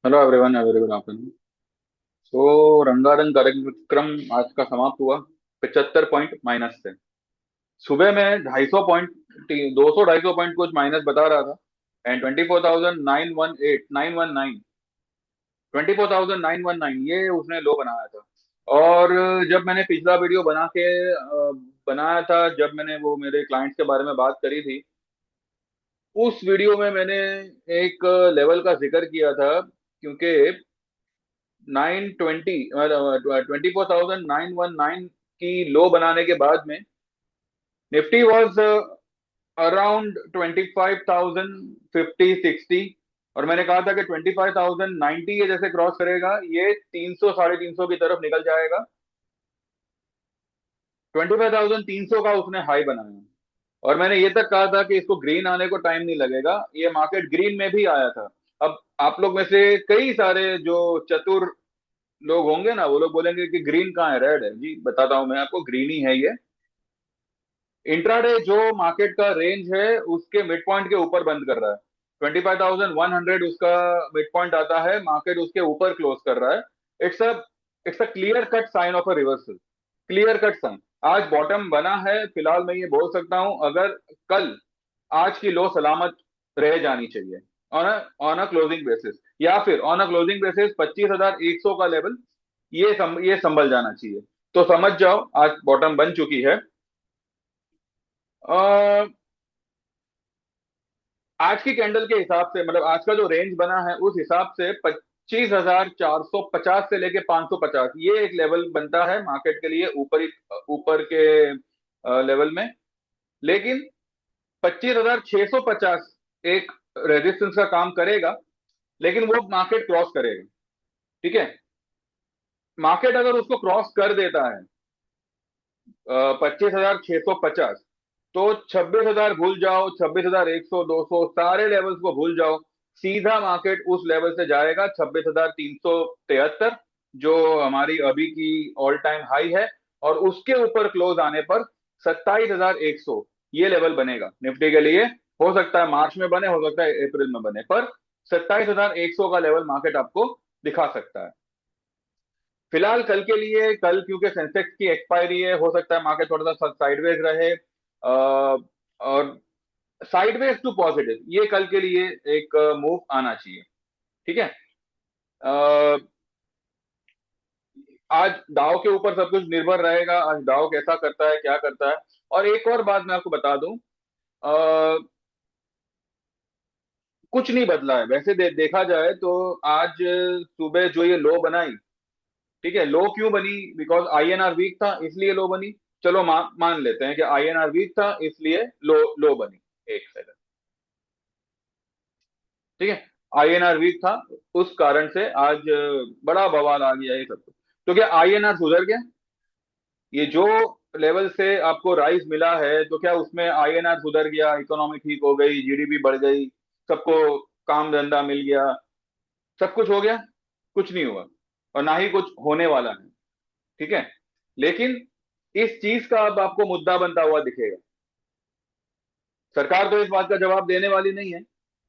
Hello everyone, very good afternoon. तो रंगारंग कार्यक्रम आज का समाप्त हुआ 75 पॉइंट माइनस से। सुबह में 250 पॉइंट, 200 250 पॉइंट कुछ माइनस बता रहा था। एंड 24,918 919 24,919 ये उसने लो बनाया था। और जब मैंने पिछला वीडियो बनाया था, जब मैंने वो मेरे क्लाइंट्स के बारे में बात करी थी, उस वीडियो में मैंने एक लेवल का जिक्र किया था। क्योंकि 920 24,919 की लो बनाने के बाद में निफ्टी वॉज अराउंड 25,050 60। और मैंने कहा था कि 25,090 ये जैसे क्रॉस करेगा, ये 300 350 की तरफ निकल जाएगा। 25,300 का उसने हाई बनाया। और मैंने ये तक कहा था कि इसको ग्रीन आने को टाइम नहीं लगेगा, ये मार्केट ग्रीन में भी आया था। अब आप लोग में से कई सारे जो चतुर लोग होंगे ना, वो लोग बोलेंगे कि ग्रीन कहाँ है, रेड है। जी बताता हूं मैं आपको, ग्रीन ही है ये। इंट्राडे जो मार्केट का रेंज है उसके मिड पॉइंट के ऊपर बंद कर रहा है। 25,100 उसका मिड पॉइंट आता है, मार्केट उसके ऊपर क्लोज कर रहा है। It's a it's a clear cut sign of a reversal. Clear cut sign. आज बॉटम बना है, फिलहाल मैं ये बोल सकता हूं, अगर कल आज की लो सलामत रह जानी चाहिए ऑन अ क्लोजिंग बेसिस, या फिर ऑन अ क्लोजिंग बेसिस 25,100 का लेवल, ये संभल जाना चाहिए। तो समझ जाओ आज बॉटम बन चुकी है। अ, आज की कैंडल के हिसाब से, मतलब आज का जो रेंज बना है उस हिसाब से 25,450 से लेके 550 ये एक लेवल बनता है मार्केट के लिए, ऊपर के लेवल में। लेकिन 25,650 एक रेजिस्टेंस का काम करेगा, लेकिन वो मार्केट क्रॉस करेगा। ठीक है। मार्केट अगर उसको क्रॉस कर देता है 25,650, तो 26,000 भूल जाओ, 26,100 200 सारे लेवल्स को भूल जाओ। सीधा मार्केट उस लेवल से जाएगा 26,373, जो हमारी अभी की ऑल टाइम हाई है। और उसके ऊपर क्लोज आने पर 27,100 ये लेवल बनेगा निफ्टी के लिए। हो सकता है मार्च में बने, हो सकता है अप्रैल में बने, पर 27,100 का लेवल मार्केट आपको दिखा सकता है। फिलहाल कल के लिए, कल क्योंकि सेंसेक्स की एक्सपायरी है, हो सकता है मार्केट थोड़ा सा साइडवेज रहे। और साइडवेज टू पॉजिटिव ये कल के लिए एक मूव आना चाहिए। ठीक है। अ, आज डाउ के ऊपर सब कुछ निर्भर रहेगा, आज डाउ कैसा करता है, क्या करता है। और एक और बात मैं आपको बता दूं, अ, कुछ नहीं बदला है वैसे। देखा जाए तो आज सुबह जो ये लो बनाई, ठीक है, लो क्यों बनी? बिकॉज आईएनआर वीक था इसलिए लो बनी। चलो मान लेते हैं कि आईएनआर वीक था इसलिए लो लो बनी। एक सेकंड। ठीक है। आईएनआर वीक था, उस कारण से आज बड़ा बवाल आ गया ये सब। तो क्या आईएनआर सुधर गया? ये जो लेवल से आपको राइज मिला है, तो क्या उसमें आईएनआर सुधर गया, इकोनॉमी ठीक हो गई, जीडीपी बढ़ गई, सबको काम धंधा मिल गया, सब कुछ हो गया? कुछ नहीं हुआ, और ना ही कुछ होने वाला है। ठीक है। लेकिन इस चीज का अब आपको मुद्दा बनता हुआ दिखेगा। सरकार तो इस बात का जवाब देने वाली नहीं है,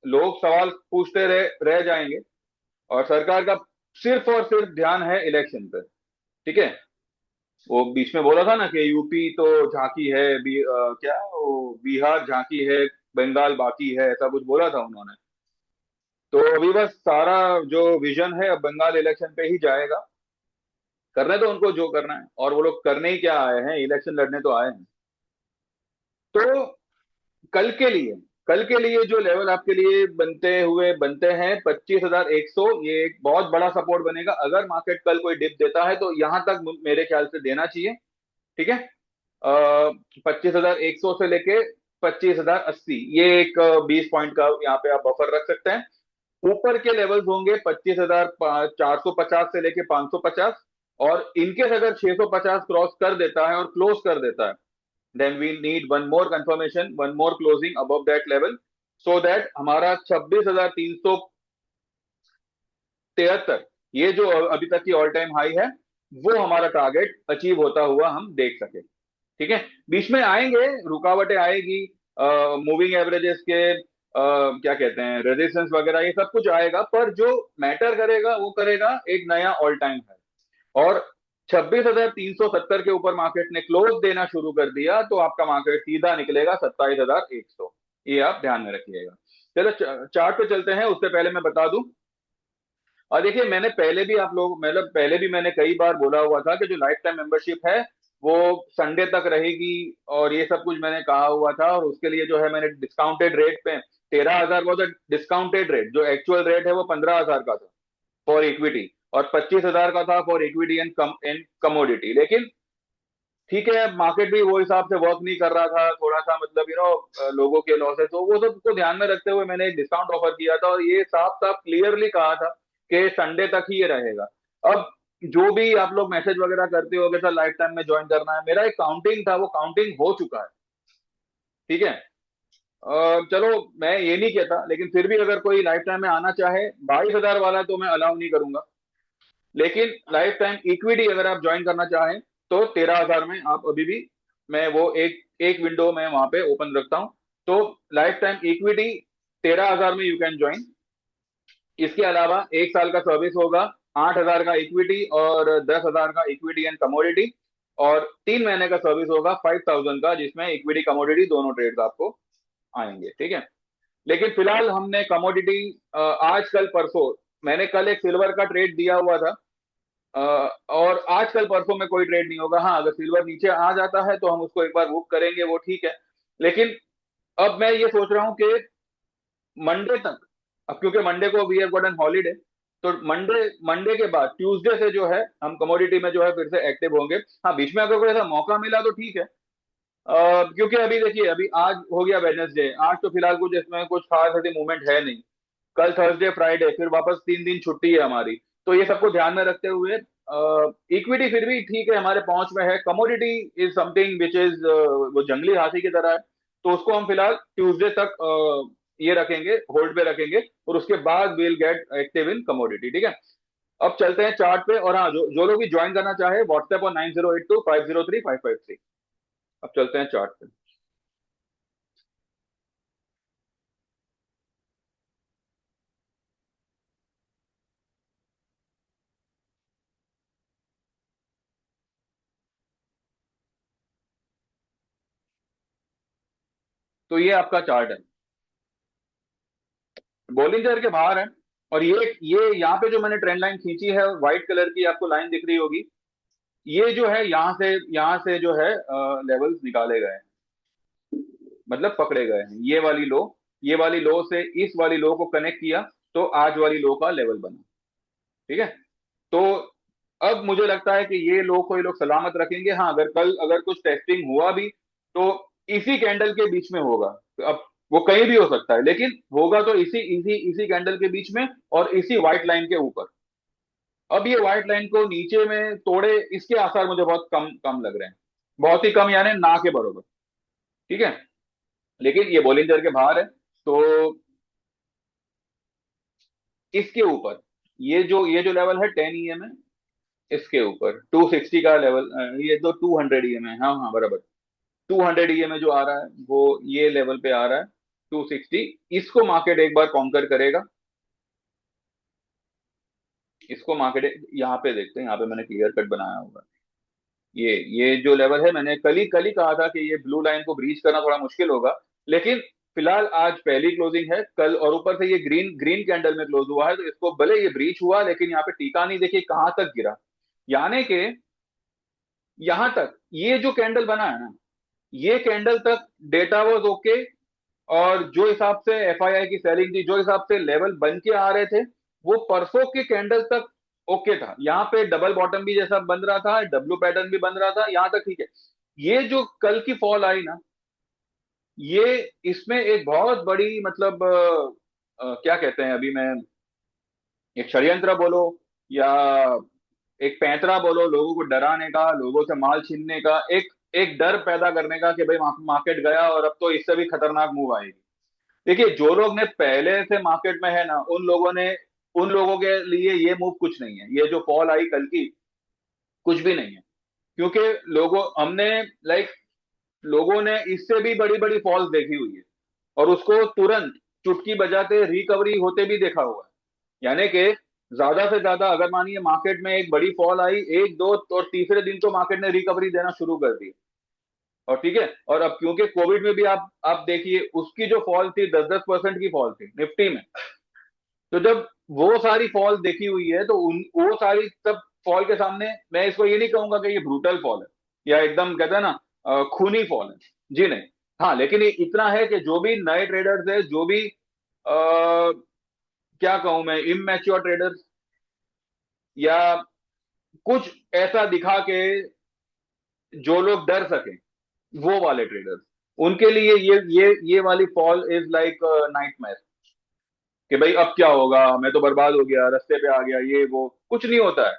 लोग सवाल पूछते रह जाएंगे। और सरकार का सिर्फ और सिर्फ ध्यान है इलेक्शन पे। ठीक है। वो बीच में बोला था ना कि यूपी तो झांकी है, क्या वो बिहार झांकी है, बंगाल बाकी है, ऐसा कुछ बोला था उन्होंने। तो अभी बस सारा जो विजन है अब बंगाल इलेक्शन पे ही जाएगा। करने तो उनको जो करना है, और वो लोग करने ही क्या आए हैं, इलेक्शन लड़ने तो आए हैं। तो कल के लिए कल के लिए जो लेवल आपके लिए बनते हैं 25,100, ये एक बहुत बड़ा सपोर्ट बनेगा। अगर मार्केट कल कोई डिप देता है तो यहां तक मेरे ख्याल से देना चाहिए। ठीक है। 25,100 से लेके 25,080 ये एक 20 पॉइंट का यहाँ पे आप बफर रख सकते हैं। ऊपर के लेवल्स होंगे 25,450 से लेके 550। और इनकेस अगर 650 क्रॉस कर देता है और क्लोज कर देता है, then we need one more confirmation, one more closing above that level, so that हमारा 26,373 ये जो अभी तक की ऑल टाइम हाई है, वो हमारा टारगेट अचीव होता हुआ हम देख सके। ठीक है। बीच में आएंगे, रुकावटें आएगी मूविंग एवरेजेस के क्या कहते हैं, रेजिस्टेंस वगैरह ये सब कुछ आएगा, पर जो मैटर करेगा वो करेगा एक नया ऑल टाइम है। और 26,370 के ऊपर मार्केट ने क्लोज देना शुरू कर दिया तो आपका मार्केट सीधा निकलेगा 27,100। ये आप ध्यान में रखिएगा। चलो चार्ट पे चलते हैं, उससे पहले मैं बता दूं, और देखिए मैंने पहले भी आप लोग, मतलब पहले भी मैंने कई बार बोला हुआ था कि जो लाइफ टाइम मेंबरशिप है वो संडे तक रहेगी, और ये सब कुछ मैंने कहा हुआ था। और उसके लिए जो है मैंने डिस्काउंटेड रेट पे 13,000 वो डिस्काउंटेड रेट, जो एक्चुअल रेट है वो 15,000 का था फॉर इक्विटी, और 25,000 का था फॉर इक्विटी एंड कमोडिटी। लेकिन ठीक है, मार्केट भी वो हिसाब से वर्क नहीं कर रहा था, थोड़ा सा मतलब लोगों के लॉसेस, तो वो सब को ध्यान में रखते हुए मैंने एक डिस्काउंट ऑफर किया था, और ये साफ साफ क्लियरली कहा था कि संडे तक ही ये रहेगा। अब जो भी आप लोग मैसेज वगैरह करते हो सर लाइफ टाइम में ज्वाइन करना है, मेरा एक काउंटिंग था, वो काउंटिंग हो चुका है। ठीक है। चलो मैं ये नहीं कहता, लेकिन फिर भी अगर कोई लाइफ टाइम में आना चाहे 22,000 वाला तो मैं अलाउ नहीं करूंगा। लेकिन लाइफ टाइम इक्विटी अगर आप ज्वाइन करना चाहें तो 13,000 में आप अभी भी, मैं वो एक एक विंडो में वहां पे ओपन रखता हूं। तो लाइफ टाइम इक्विटी 13,000 में यू कैन ज्वाइन। इसके अलावा एक साल का सर्विस होगा, 8,000 का इक्विटी और 10,000 का इक्विटी एंड कमोडिटी, और 3 महीने का सर्विस होगा 5,000 का, जिसमें इक्विटी कमोडिटी दोनों ट्रेड्स आपको आएंगे। ठीक है। लेकिन फिलहाल हमने कमोडिटी आज कल परसों, मैंने कल एक सिल्वर का ट्रेड दिया हुआ था, और आजकल परसों में कोई ट्रेड नहीं होगा। हाँ, अगर सिल्वर नीचे आ जाता है तो हम उसको एक बार बुक करेंगे, वो ठीक है। लेकिन अब मैं ये सोच रहा हूँ कि मंडे तक, अब क्योंकि मंडे को we have got an holiday, तो मंडे मंडे के बाद ट्यूसडे से जो है हम कमोडिटी में जो है फिर से एक्टिव होंगे। हाँ, बीच में अगर कोई ऐसा मौका मिला तो ठीक है। क्योंकि अभी देखिए, अभी आज हो गया वेडनेसडे, आज तो फिलहाल कुछ इसमें कुछ खास ऐसी मूवमेंट है नहीं। कल थर्सडे फ्राइडे फिर वापस 3 दिन छुट्टी है हमारी। तो ये सबको ध्यान में रखते हुए इक्विटी फिर भी ठीक है, हमारे पहुंच में है। Commodity is something which is वो जंगली हाथी की तरह है, तो उसको हम फिलहाल ट्यूसडे तक ये रखेंगे, होल्ड पे रखेंगे, और उसके बाद will get active in commodity. ठीक है। अब चलते हैं चार्ट पे, और हाँ, जो लोग भी ज्वाइन करना चाहे व्हाट्सएप और 9082503553। अब चलते हैं चार्ट पे। तो ये आपका चार्ट है, बॉलिंजर के बाहर है। और ये यहाँ पे जो मैंने ट्रेंड लाइन खींची है, व्हाइट कलर की आपको लाइन दिख रही होगी, ये जो है यहाँ से जो है लेवल्स निकाले गए हैं, मतलब पकड़े गए हैं। ये वाली लो से इस वाली लो को कनेक्ट किया, तो आज वाली लो का लेवल बना। ठीक है। तो अब मुझे लगता है कि ये लो को ये लोग सलामत रखेंगे। हाँ, अगर कल अगर कुछ टेस्टिंग हुआ भी तो इसी कैंडल के बीच में होगा। तो अब वो कहीं भी हो सकता है, लेकिन होगा तो इसी इसी इसी कैंडल के बीच में और इसी व्हाइट लाइन के ऊपर। अब ये व्हाइट लाइन को नीचे में तोड़े, इसके आसार मुझे बहुत कम कम लग रहे हैं, बहुत ही कम, यानी ना के बराबर। ठीक है। लेकिन ये बॉलिंजर के बाहर है, तो इसके ऊपर ये जो लेवल है 10 EM है, इसके ऊपर 260 का लेवल, ये तो 200 EM है। हाँ हाँ, बराबर। 200 EM जो आ रहा है वो ये लेवल पे आ रहा है, 260। इसको मार्केट एक बार कॉन्कर करेगा। इसको मार्केट यहाँ पे देखते हैं, यहाँ पे मैंने क्लियर कट बनाया होगा। ये जो लेवल है, मैंने कल ही कहा था कि ये ब्लू लाइन को ब्रीच करना थोड़ा मुश्किल होगा। लेकिन फिलहाल आज पहली क्लोजिंग है कल, और ऊपर से ये ग्रीन ग्रीन कैंडल में क्लोज हुआ है, तो इसको भले ये ब्रीच हुआ, लेकिन यहाँ पे टीका नहीं, देखिए कहां तक गिरा। यानी कि यहां तक ये जो कैंडल बना है ना, ये कैंडल तक डेटा वाज ओके। और जो हिसाब से एफआईआई की सेलिंग थी, जो हिसाब से लेवल बन के आ रहे थे, वो परसों के कैंडल तक ओके था। यहाँ पे डबल बॉटम भी जैसा बन रहा था, डब्ल्यू पैटर्न भी बन रहा था, यहां तक ठीक है। ये जो कल की फॉल आई ना, ये इसमें एक बहुत बड़ी मतलब क्या कहते हैं, अभी मैं एक षड्यंत्र बोलो या एक पैंतरा बोलो, लोगों को डराने का, लोगों से माल छीनने का, एक एक डर पैदा करने का कि भाई मार्केट गया और अब तो इससे भी खतरनाक मूव आएगी। देखिए, जो लोग ने पहले से मार्केट में है ना, उन लोगों के लिए ये मूव कुछ नहीं है। ये जो फॉल आई कल की, कुछ भी नहीं है। क्योंकि लाइक लोगों ने इससे भी बड़ी बड़ी फॉल्स देखी हुई है, और उसको तुरंत चुटकी बजाते रिकवरी होते भी देखा हुआ है। यानी कि ज्यादा से ज्यादा अगर मानिए मार्केट में एक बड़ी फॉल आई, एक दो और तीसरे दिन तो मार्केट ने रिकवरी देना शुरू कर दी। और ठीक है, और अब क्योंकि कोविड में भी आप देखिए उसकी जो फॉल थी 10-10% की फॉल थी निफ्टी में। तो जब वो सारी फॉल देखी हुई है तो वो सारी सब फॉल के सामने मैं इसको ये नहीं कहूंगा कि ये ब्रूटल फॉल है या एकदम कहते हैं ना खूनी फॉल है। जी नहीं। हाँ, लेकिन ये इतना है कि जो भी नए ट्रेडर्स है, जो भी क्या कहूं मैं, इमैच्योर ट्रेडर्स या कुछ ऐसा दिखा के जो लोग डर सके, वो वाले ट्रेडर्स, उनके लिए ये वाली फॉल इज लाइक नाइटमेयर। कि भाई अब क्या होगा, मैं तो बर्बाद हो गया, रास्ते पे आ गया, ये वो कुछ नहीं होता है।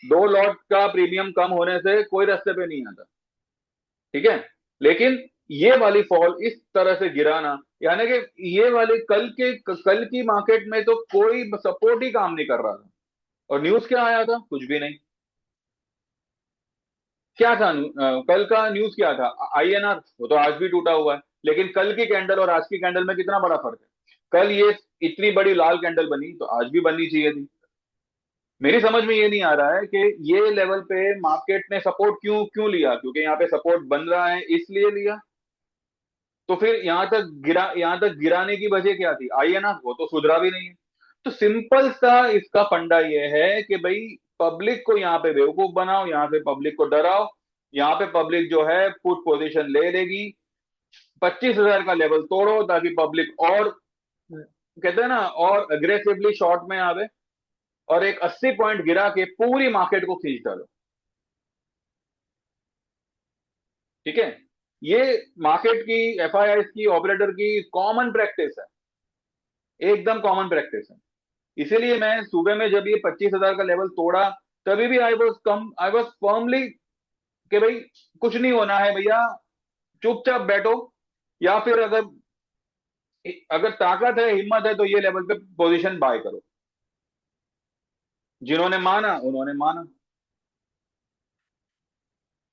2 लॉट का प्रीमियम कम होने से कोई रास्ते पे नहीं आता। ठीक है। लेकिन ये वाली फॉल इस तरह से गिराना, यानी कि ये वाले कल की मार्केट में तो कोई सपोर्ट ही काम नहीं कर रहा था। और न्यूज क्या आया था? कुछ भी नहीं। क्या था कल का न्यूज क्या था? आईएनआर, वो तो आज भी टूटा हुआ है। लेकिन कल की कैंडल और आज की कैंडल में कितना बड़ा फर्क है। कल ये इतनी बड़ी लाल कैंडल बनी तो आज भी बननी चाहिए थी। मेरी समझ में ये नहीं आ रहा है कि ये लेवल पे मार्केट ने सपोर्ट क्यों क्यों लिया, क्योंकि यहाँ पे सपोर्ट बन रहा है इसलिए लिया। तो फिर यहाँ तक गिराने की वजह क्या थी? आईएनआर, वो तो सुधरा भी नहीं है। तो सिंपल सा इसका फंडा ये है कि भाई पब्लिक को यहाँ पे बेवकूफ बनाओ, यहाँ पे पब्लिक को डराओ, यहाँ पे पब्लिक जो है पुट पोजीशन ले लेगी। 25,000 का लेवल तोड़ो ताकि पब्लिक और कहते हैं ना और अग्रेसिवली शॉर्ट में आवे, और एक 80 पॉइंट गिरा के पूरी मार्केट को खींच डालो। ठीक है। ये मार्केट की, एफआईआई की, ऑपरेटर की कॉमन प्रैक्टिस है, एकदम कॉमन प्रैक्टिस है। इसीलिए मैं सुबह में जब ये 25,000 का लेवल तोड़ा, तभी भी आई वॉज फर्मली कि भाई कुछ नहीं होना है भैया, चुपचाप बैठो। या फिर अगर अगर ताकत है, हिम्मत है, तो ये लेवल पे पोजीशन बाय करो। जिन्होंने माना उन्होंने माना।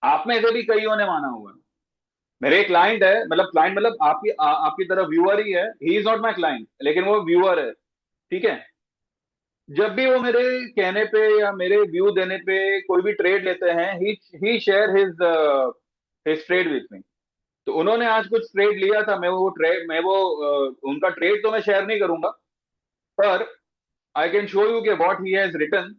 आप में से भी कईयों ने माना हुआ है। मेरे एक क्लाइंट है, मतलब क्लाइंट मतलब आपकी तरह व्यूअर ही है। He is not my client, लेकिन वो व्यूअर है। ठीक है। जब भी वो मेरे कहने पे या मेरे व्यू देने पे कोई भी ट्रेड लेते हैं, he share his trade with me. तो उन्होंने आज कुछ ट्रेड लिया था, उनका ट्रेड तो मैं शेयर नहीं करूंगा, पर आई कैन शो यू के व्हाट ही हैज रिटन।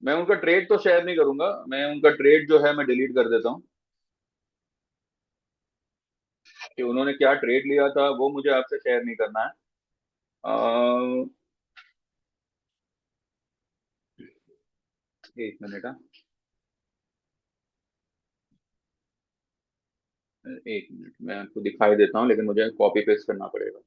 मैं उनका ट्रेड तो शेयर नहीं करूंगा, मैं उनका ट्रेड जो है मैं डिलीट कर देता हूँ। कि उन्होंने क्या ट्रेड लिया था वो मुझे आपसे शेयर नहीं करना है। अ, एक मिनट, हाँ। एक मिनट, मैं आपको दिखाई देता हूँ, लेकिन मुझे कॉपी पेस्ट करना पड़ेगा।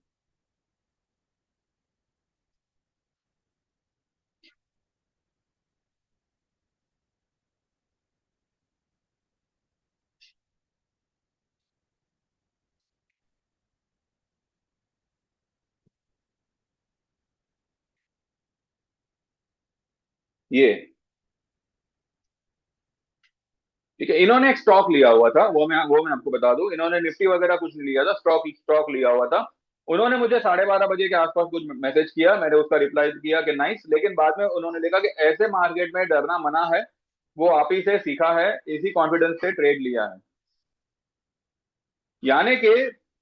ये ठीक है, इन्होंने एक स्टॉक लिया हुआ था, वो मैं आपको बता दूं, इन्होंने निफ्टी वगैरह कुछ नहीं लिया था, स्टॉक स्टॉक लिया हुआ था। उन्होंने मुझे 12:30 बजे के आसपास कुछ मैसेज किया, मैंने उसका रिप्लाई किया कि नाइस, लेकिन बाद में उन्होंने लिखा कि ऐसे मार्केट में डरना मना है, वो आप ही से सीखा है, इसी कॉन्फिडेंस से ट्रेड लिया है। यानी कि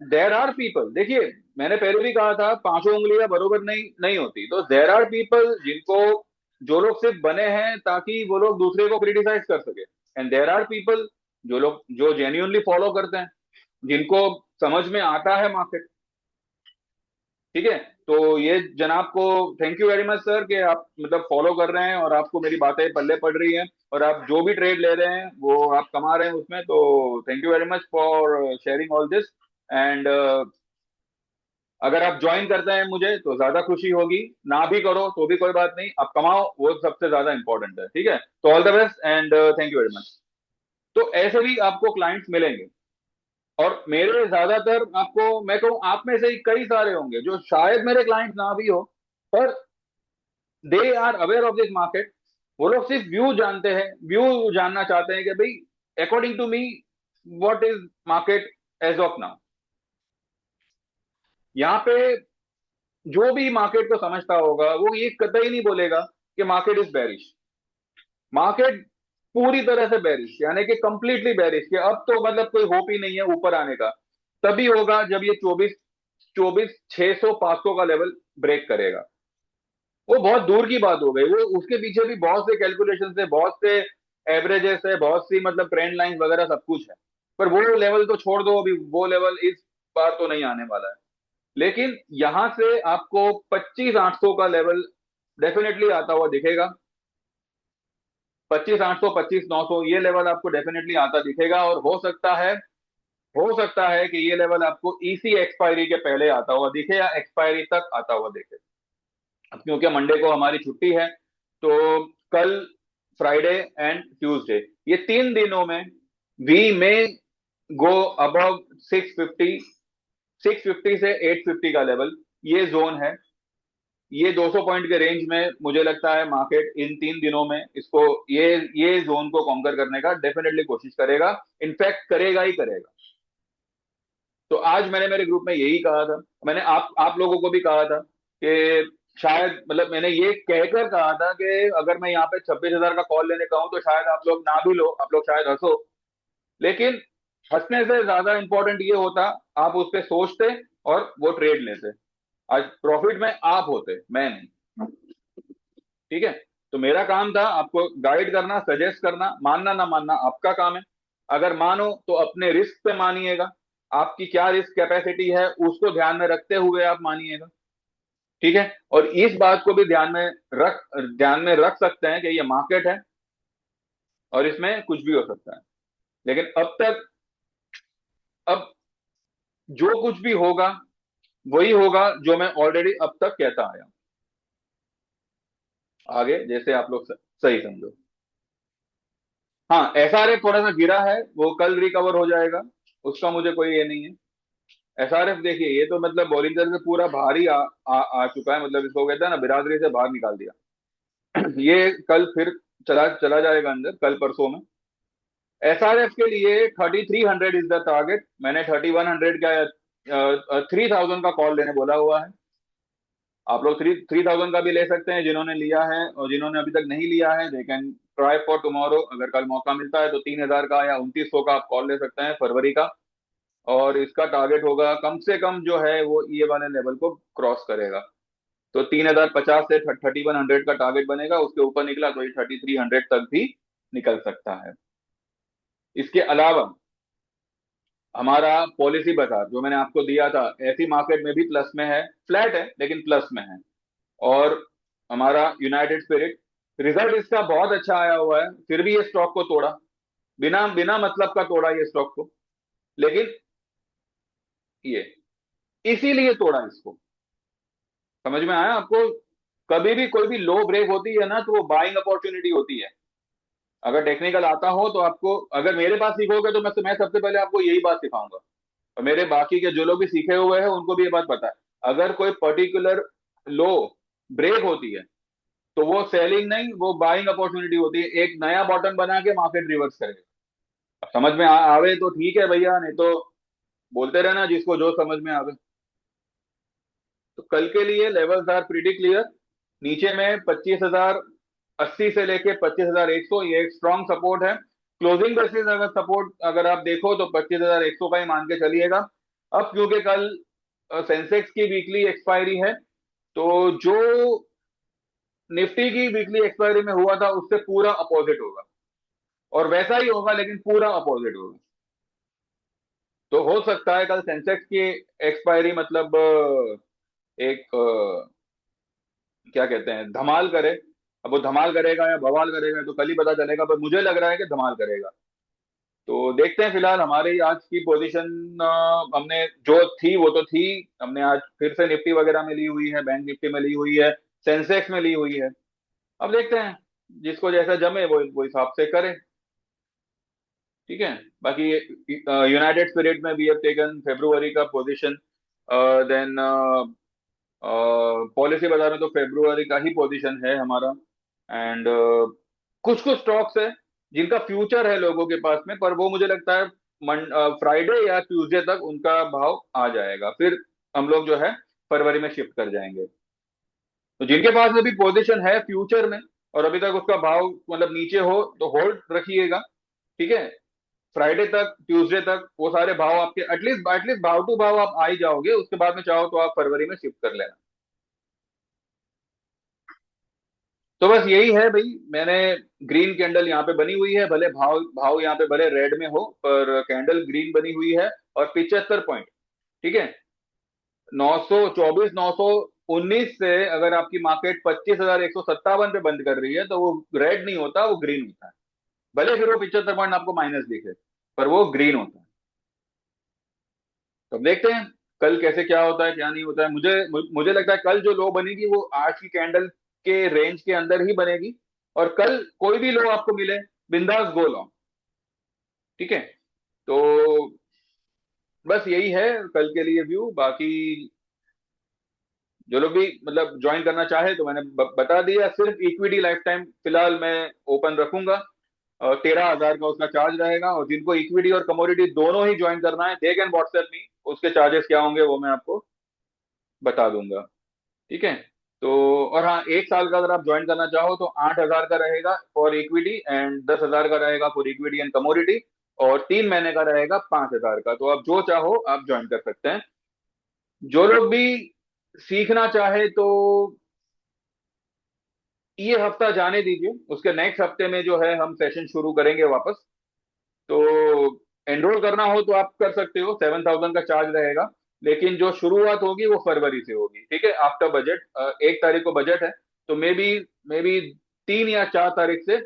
देर आर पीपल, देखिए मैंने पहले भी कहा था पांचों उंगलियां बरोबर नहीं नहीं होती। तो देर आर पीपल जिनको, जो लोग सिर्फ बने हैं ताकि वो लोग दूसरे को क्रिटिसाइज कर सके, एंड देर आर पीपल जो लोग जो जेन्यूनली फॉलो करते हैं, जिनको समझ में आता है मार्केट। ठीक है। तो ये जनाब को thank you very much sir कि आप मतलब फॉलो कर रहे हैं और आपको मेरी बातें पल्ले पड़ रही हैं, और आप जो भी ट्रेड ले रहे हैं वो आप कमा रहे हैं उसमें। तो thank you very much for sharing all this. And अगर आप ज्वाइन करते हैं मुझे तो ज्यादा खुशी होगी, ना भी करो तो भी कोई बात नहीं, आप कमाओ वो सबसे ज्यादा इंपॉर्टेंट है। ठीक है। तो all the best and thank you very much. तो ऐसे भी आपको क्लाइंट्स मिलेंगे, और मेरे ज्यादातर, आपको मैं कहूँ आप में से ही कई सारे होंगे जो शायद मेरे क्लाइंट्स ना भी हो, पर they are aware of this market. वो लोग सिर्फ व्यू जानते हैं, व्यू जानना चाहते हैं कि भाई according to me what is market as of now. यहाँ पे जो भी मार्केट को समझता होगा वो ये कतई नहीं बोलेगा कि मार्केट इज बेरिश। मार्केट पूरी तरह से बेरिश, यानी कि कंप्लीटली बेरिश, कि अब तो मतलब कोई होप ही नहीं है ऊपर आने का। तभी होगा जब ये 24 600 500 का लेवल ब्रेक करेगा। वो बहुत दूर की बात हो गई, वो उसके पीछे भी बहुत से कैलकुलेशन है, बहुत से एवरेजेस है, बहुत सी मतलब ट्रेंड लाइन वगैरह सब कुछ है। पर वो लेवल तो छोड़ दो, अभी वो लेवल इस बार तो नहीं आने वाला है। लेकिन यहां से आपको 25 800 का लेवल डेफिनेटली आता हुआ दिखेगा। 25 800 25 900 ये लेवल आपको डेफिनेटली आता दिखेगा। और हो सकता है कि ये लेवल आपको इसी एक्सपायरी के पहले आता हुआ दिखे या एक्सपायरी तक आता हुआ दिखे। अब क्योंकि मंडे को हमारी छुट्टी है, तो कल फ्राइडे एंड ट्यूसडे, ये 3 दिनों में वी में गो अबव 650, 650 से 850 का लेवल, ये जोन है। ये 200 पॉइंट के रेंज में मुझे लगता है मार्केट इन 3 दिनों में इसको, ये जोन को कॉन्कर करने का डेफिनेटली कोशिश करेगा। इनफैक्ट करेगा ही करेगा। तो आज मैंने मेरे ग्रुप में यही कहा था, मैंने आप लोगों को भी कहा था कि शायद, मतलब मैंने ये कहकर कहा था कि अगर मैं यहाँ पे 26,000 का कॉल लेने का हूं तो शायद आप लोग ना भी लो, आप लोग शायद हंसो। लेकिन हंसने से ज्यादा इंपॉर्टेंट ये होता, आप उस पर सोचते और वो ट्रेड लेते। आज प्रॉफिट में आप होते, मैं नहीं। ठीक है। तो मेरा काम था आपको गाइड करना, सजेस्ट करना, मानना ना मानना आपका काम है। अगर मानो तो अपने रिस्क पे मानिएगा, आपकी क्या रिस्क कैपेसिटी है उसको ध्यान में रखते हुए आप मानिएगा। ठीक है। और इस बात को भी ध्यान में रख सकते हैं कि ये मार्केट है और इसमें कुछ भी हो सकता है। लेकिन अब जो कुछ भी होगा वही होगा जो मैं ऑलरेडी अब तक कहता आया हूं। आगे जैसे आप लोग सही समझो। हाँ, एसआरएफ थोड़ा सा गिरा है, वो कल रिकवर हो जाएगा, उसका मुझे कोई ये नहीं है। एसआरएफ देखिए, ये तो मतलब बॉलिंजर से पूरा बाहर ही आ चुका है, मतलब इसको कहते हैं ना बिरादरी से बाहर निकाल दिया। ये कल फिर चला चला जाएगा अंदर, कल परसों में। एसआरएफ के लिए 3300 इज द टारगेट। मैंने 3100 का 3000 का कॉल लेने बोला हुआ है। आप लोग 3000 का भी ले सकते हैं जिन्होंने लिया है, और जिन्होंने अभी तक नहीं लिया है they can try for tomorrow. अगर कल मौका मिलता है तो 3000 का या 2900 का आप कॉल ले सकते हैं फरवरी का। और इसका टारगेट होगा कम से कम जो है वो ये वाले लेवल को क्रॉस करेगा। तो 3050 से 3100 का टारगेट बनेगा, उसके ऊपर निकला तो ये 3300 तक भी निकल सकता है। इसके अलावा हमारा पॉलिसी बाजार जो मैंने आपको दिया था, ऐसी मार्केट में भी प्लस में है, फ्लैट है लेकिन प्लस में है। और हमारा यूनाइटेड स्पिरिट, रिजल्ट इसका बहुत अच्छा आया हुआ है, फिर भी ये स्टॉक को तोड़ा, बिना बिना मतलब का तोड़ा ये स्टॉक को। लेकिन ये इसीलिए तोड़ा इसको, समझ में आया आपको? कभी भी कोई भी लो ब्रेक होती है ना, तो वो बाइंग अपॉर्चुनिटी होती है। अगर टेक्निकल आता हो तो आपको, अगर मेरे पास सीखोगे तो मैं सबसे पहले आपको यही बात सिखाऊंगा। और मेरे बाकी के जो लोग भी सीखे हुए हैं उनको भी ये बात पता है। अगर कोई पर्टिकुलर लो ब्रेक होती है तो वो सेलिंग नहीं, वो बाइंग अपॉर्चुनिटी होती है, एक नया बॉटम बना के मार्केट रिवर्स करेगा। अब समझ में आवे तो ठीक है भैया, नहीं तो बोलते रहना जिसको जो समझ में आवे। तो कल के लिए लेवल्स आर प्रीटी क्लियर। नीचे में 25,080 से लेके 25,100, ये एक स्ट्रॉन्ग सपोर्ट है। क्लोजिंग बेसिस अगर सपोर्ट अगर आप देखो तो 25,100 का ही मान के चलिएगा। अब क्योंकि कल सेंसेक्स की वीकली एक्सपायरी है, तो जो निफ्टी की वीकली एक्सपायरी में हुआ था उससे पूरा अपोजिट होगा, और वैसा ही होगा लेकिन पूरा अपोजिट होगा। तो हो सकता है कल सेंसेक्स की एक्सपायरी मतलब एक क्या कहते हैं, धमाल करे। अब वो धमाल करेगा या बवाल करेगा तो कल ही पता चलेगा, पर मुझे लग रहा है कि धमाल करेगा। तो देखते हैं। फिलहाल हमारी आज की पोजीशन हमने जो थी वो तो थी, हमने आज फिर से निफ्टी वगैरह में ली हुई है, बैंक निफ्टी में ली हुई है, सेंसेक्स में ली हुई है। अब देखते हैं, जिसको जैसा जमे वो हिसाब से करे। ठीक है। बाकी यूनाइटेड स्पिरिट में वी हैव टेकन फेब्रुवरी का पोजीशन। देन पॉलिसी बाजार में तो फेब्रुवरी का ही पोजीशन है हमारा। एंड कुछ कुछ स्टॉक्स है जिनका फ्यूचर है लोगों के पास में, पर वो मुझे लगता है फ्राइडे या ट्यूसडे तक उनका भाव आ जाएगा, फिर हम लोग जो है फरवरी में शिफ्ट कर जाएंगे। तो जिनके पास अभी पोजीशन है फ्यूचर में और अभी तक उसका भाव मतलब नीचे हो, तो होल्ड रखिएगा, ठीक है। फ्राइडे तक, ट्यूसडे तक वो सारे भाव आपके एटलीस्ट एटलीस्ट भाव टू भाव आप आ ही जाओगे, उसके बाद में चाहो तो आप फरवरी में शिफ्ट कर लेना। तो बस यही है भाई, मैंने ग्रीन कैंडल यहाँ पे बनी हुई है, भले भाव भाव यहाँ पे भले रेड में हो, पर कैंडल ग्रीन बनी हुई है। और 75 पॉइंट, ठीक है। 924 919 से अगर आपकी मार्केट 25,157 पे बंद कर रही है, तो वो रेड नहीं होता, वो ग्रीन होता है। भले फिर वो 75 पॉइंट आपको माइनस दिखे, पर वो ग्रीन होता है। तो अब देखते हैं कल कैसे क्या होता है क्या नहीं होता है। मुझे लगता है कल जो लो बनेगी वो आज की कैंडल के रेंज के अंदर ही बनेगी। और कल कोई भी लो आपको मिले, बिंदास गो लॉन्ग, ठीक है। तो बस यही है कल के लिए व्यू। बाकी जो लोग भी मतलब ज्वाइन करना चाहे तो मैंने बता दिया, सिर्फ इक्विटी लाइफ टाइम फिलहाल मैं ओपन रखूंगा, और 13,000 का उसका चार्ज रहेगा। और जिनको इक्विटी और कमोडिटी दोनों ही ज्वाइन करना है, दे कैन व्हाट्सएप मी, उसके चार्जेस क्या होंगे वो मैं आपको बता दूंगा, ठीक है। तो और हाँ, 1 साल का अगर आप ज्वाइन करना चाहो तो 8,000 का रहेगा फॉर इक्विटी, एंड 10,000 का रहेगा फॉर इक्विटी एंड कमोडिटी, और 3 महीने का रहेगा 5,000 का। तो आप जो चाहो आप ज्वाइन कर सकते हैं। जो लोग भी सीखना चाहे तो ये हफ्ता जाने दीजिए, उसके नेक्स्ट हफ्ते में जो है हम सेशन शुरू करेंगे वापस। तो एनरोल करना हो तो आप कर सकते हो, 7,000 का चार्ज रहेगा। लेकिन जो शुरुआत होगी वो फरवरी से होगी, ठीक है, आफ्टर बजट। 1 तारीख को बजट है, तो मे बी 3 या 4 तारीख से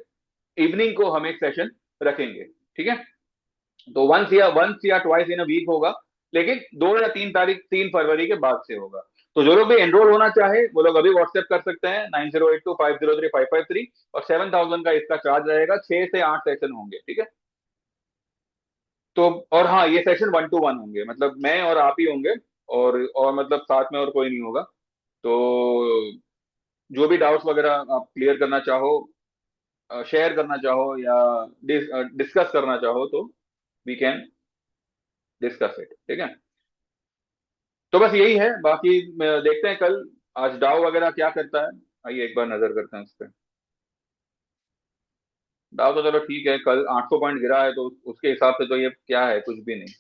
इवनिंग को हम एक सेशन रखेंगे, ठीक है। तो वंस या ट्वाइस इन अ वीक होगा, लेकिन 2 या 3 तारीख, 3 फरवरी के बाद से होगा। तो जो लोग भी एनरोल होना चाहे वो लोग अभी व्हाट्सएप कर सकते हैं 9082503553, और 7,000 का इसका चार्ज रहेगा, 6 से 8 सेशन होंगे, ठीक है। तो और हाँ, ये सेशन 1 to 1 होंगे, मतलब मैं और आप ही होंगे, और मतलब साथ में और कोई नहीं होगा। तो जो भी डाउट्स वगैरह आप क्लियर करना चाहो, शेयर करना चाहो, या डिस्कस करना चाहो, तो वी कैन डिस्कस इट, ठीक है। तो बस यही है। बाकी देखते हैं कल आज डाउ वगैरह क्या करता है। आइए एक बार नजर करते हैं उस पर। डाउ तो चलो ठीक है, कल 800 पॉइंट गिरा है, तो उसके हिसाब से तो ये क्या है, कुछ भी नहीं।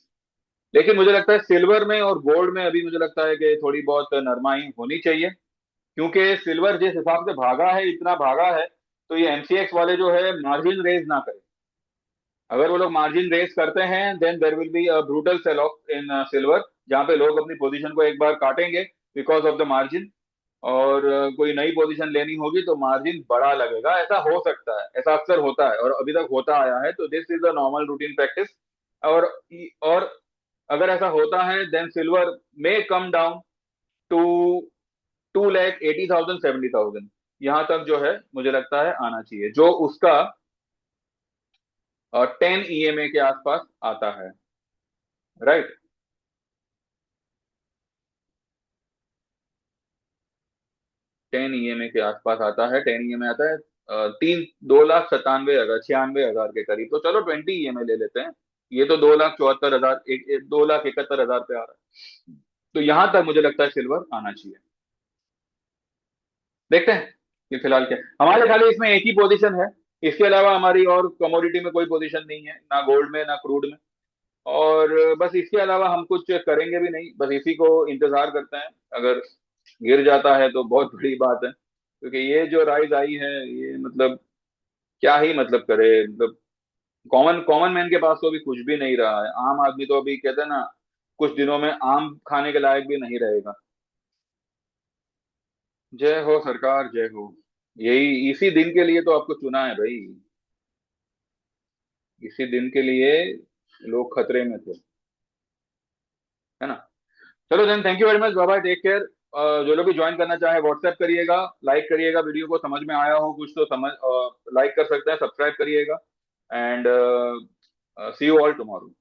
लेकिन मुझे लगता है सिल्वर में और गोल्ड में अभी मुझे लगता है कि थोड़ी बहुत नरमाई होनी चाहिए, क्योंकि सिल्वर जिस हिसाब से भागा है, इतना भागा है, तो ये एमसीएक्स वाले जो है मार्जिन रेज ना करें। अगर वो लोग मार्जिन रेस करते हैं, then there will be a brutal sell off in silver, जहां पे लोग अपनी पोजीशन को एक बार काटेंगे बिकॉज ऑफ द मार्जिन, और कोई नई पोजीशन लेनी होगी तो मार्जिन बड़ा लगेगा। ऐसा हो सकता है, ऐसा अक्सर होता है और अभी तक होता आया है, तो this is a normal routine practice. और और अगर ऐसा होता है, then silver may come down to 2,80,000 70,000, यहाँ तक जो है मुझे लगता है आना चाहिए, जो उसका 10 EMA के आसपास आता है, राइट। 10 EMA के आसपास आता है, 10 EMA आता है 2,97,000 के करीब। तो चलो 20 EMA ले लेते हैं। ये तो 2,74,000, 2,71,000 पे आ रहा है। तो यहां तक मुझे लगता है सिल्वर आना चाहिए। देखते हैं कि फिलहाल क्या हमारे खाली इसमें एक ही पोजीशन है। इसके अलावा हमारी और कमोडिटी में कोई पोजीशन नहीं है, ना गोल्ड में ना क्रूड में। और बस इसके अलावा हम कुछ करेंगे भी नहीं, बस इसी को इंतजार करते हैं। अगर गिर जाता है तो बहुत बड़ी बात है, क्योंकि ये जो राइज आई है, ये मतलब क्या ही मतलब करे, मतलब कॉमन कॉमन मैन के पास तो अभी कुछ भी नहीं रहा है। आम आदमी तो अभी कहते हैं ना, कुछ दिनों में आम खाने के लायक भी नहीं रहेगा। जय हो सरकार, जय हो। यही इसी दिन के लिए तो आपको चुना है भाई, इसी दिन के लिए लोग खतरे में थे, है ना। चलो then, thank you very much, bye bye, take care. जो लोग भी ज्वाइन करना चाहे व्हाट्सएप करिएगा, लाइक करिएगा, वीडियो को समझ में आया हो कुछ तो समझ लाइक कर सकते हैं, सब्सक्राइब करिएगा, and see you all tomorrow.